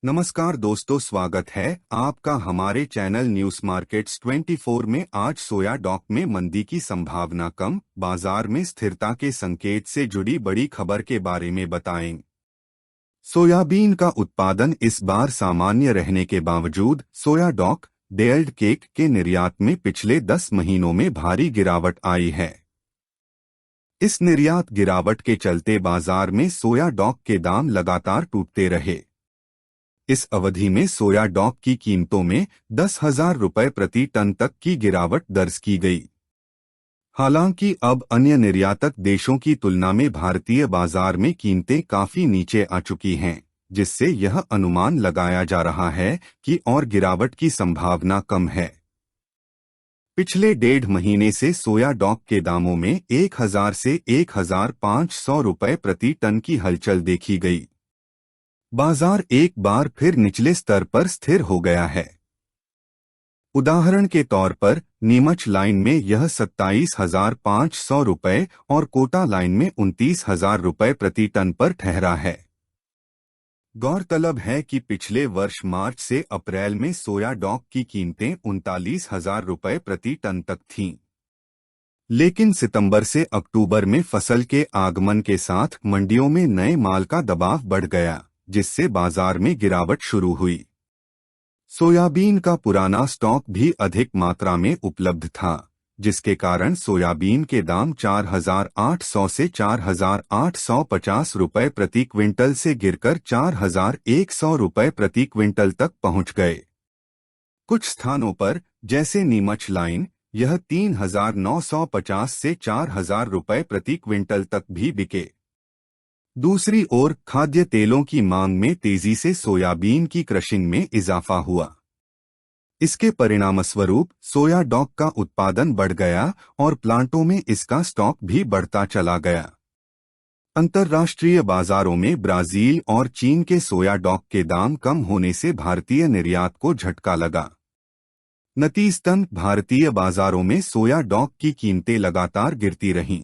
नमस्कार दोस्तों, स्वागत है आपका हमारे चैनल न्यूज मार्केट्स 24 में। आज सोया डॉक में मंदी की संभावना कम, बाजार में स्थिरता के संकेत से जुड़ी बड़ी खबर के बारे में बताएं। सोयाबीन का उत्पादन इस बार सामान्य रहने के बावजूद सोया डॉक डेल्ड केक के निर्यात में पिछले 10 महीनों में भारी गिरावट आई है। इस निर्यात गिरावट के चलते बाजार में सोया डॉक के दाम लगातार टूटते रहे। इस अवधि में सोया डॉक की कीमतों में 10,000 रुपये प्रति टन तक की गिरावट दर्ज की गई। हालांकि अब अन्य निर्यातक देशों की तुलना में भारतीय बाजार में कीमतें काफी नीचे आ चुकी हैं, जिससे यह अनुमान लगाया जा रहा है कि और गिरावट की संभावना कम है। पिछले 1.5 महीने से सोया डॉक के दामों में 1,000 से 1,500 रुपये प्रति टन की हलचल देखी गई। बाजार एक बार फिर निचले स्तर पर स्थिर हो गया है। उदाहरण के तौर पर नीमच लाइन में यह 27,500 रुपये और कोटा लाइन में 29,000 रुपये प्रति टन पर ठहरा है। गौरतलब है कि पिछले वर्ष मार्च से अप्रैल में सोया डॉक की कीमतें 39,000 रुपये प्रति टन तक थीं। लेकिन सितंबर से अक्टूबर में फसल के आगमन के साथ मंडियों में नए माल का दबाव बढ़ गया, जिससे बाजार में गिरावट शुरू हुई। सोयाबीन का पुराना स्टॉक भी अधिक मात्रा में उपलब्ध था, जिसके कारण सोयाबीन के दाम 4,800 से 4,850 रुपये प्रति क्विंटल से गिरकर 4,100 रुपये प्रति क्विंटल तक पहुंच गए। कुछ स्थानों पर, जैसे नीमच लाइन, यह 3,950 से 4,000 रुपये प्रति क्विंटल तक भी बिके। दूसरी ओर खाद्य तेलों की मांग में तेजी से सोयाबीन की क्रशिंग में इजाफा हुआ। इसके परिणामस्वरूप सोया डॉक का उत्पादन बढ़ गया और प्लांटों में इसका स्टॉक भी बढ़ता चला गया। अंतर्राष्ट्रीय बाजारों में ब्राजील और चीन के सोया डॉक के दाम कम होने से भारतीय निर्यात को झटका लगा। नतीजतन भारतीय बाजारों में सोया डॉक की कीमतें लगातार गिरती रहीं।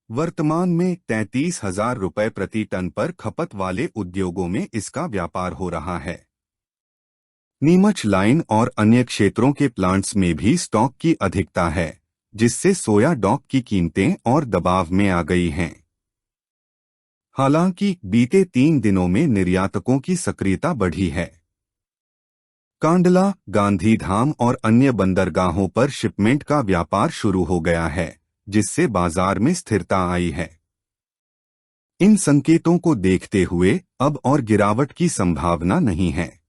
वर्तमान में 33,000 रुपये प्रति टन पर खपत वाले उद्योगों में इसका व्यापार हो रहा है। नीमच लाइन और अन्य क्षेत्रों के प्लांट्स में भी स्टॉक की अधिकता है, जिससे सोया डॉक की कीमतें और दबाव में आ गई हैं। हालांकि बीते 3 दिनों में निर्यातकों की सक्रियता बढ़ी है। कांडला, गांधीधाम और अन्य बंदरगाहों पर शिपमेंट का व्यापार शुरू हो गया है, जिससे बाजार में स्थिरता आई है। इन संकेतों को देखते हुए अब और गिरावट की संभावना नहीं है।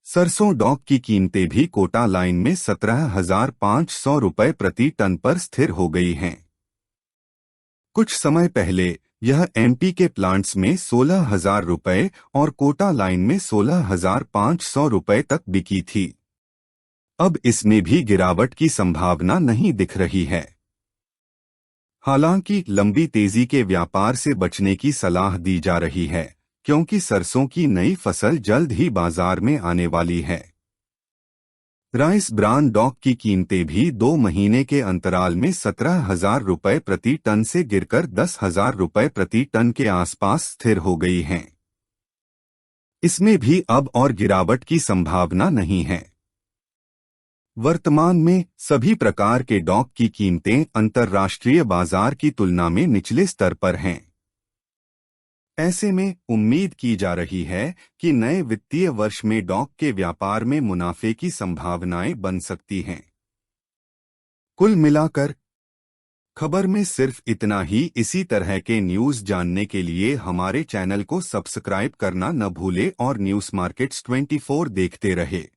सरसों डॉक की कीमतें भी कोटा लाइन में 17,500 रुपये प्रति टन पर स्थिर हो गई हैं। कुछ समय पहले यह एमपी के प्लांट्स में 16,000 रुपये और कोटा लाइन में 16,500 रुपये तक बिकी थी। अब इसमें भी गिरावट की संभावना नहीं दिख रही है। हालांकि लंबी तेजी के व्यापार से बचने की सलाह दी जा रही है, क्योंकि सरसों की नई फसल जल्द ही बाजार में आने वाली है। राइस ब्रान डॉक की कीमतें भी 2 महीने के अंतराल में 17,000 रुपये प्रति टन से गिरकर 10,000 रुपये प्रति टन के आसपास स्थिर हो गई हैं। इसमें भी अब और गिरावट की संभावना नहीं है। वर्तमान में सभी प्रकार के डॉक की कीमतें अंतर्राष्ट्रीय बाजार की तुलना में निचले स्तर पर हैं। ऐसे में उम्मीद की जा रही है कि नए वित्तीय वर्ष में डॉक के व्यापार में मुनाफे की संभावनाएं बन सकती हैं। कुल मिलाकर खबर में सिर्फ इतना ही। इसी तरह के न्यूज़ जानने के लिए हमारे चैनल को सब्सक्राइब करना न भूले और न्यूज़ मार्केट्स 24 देखते रहे।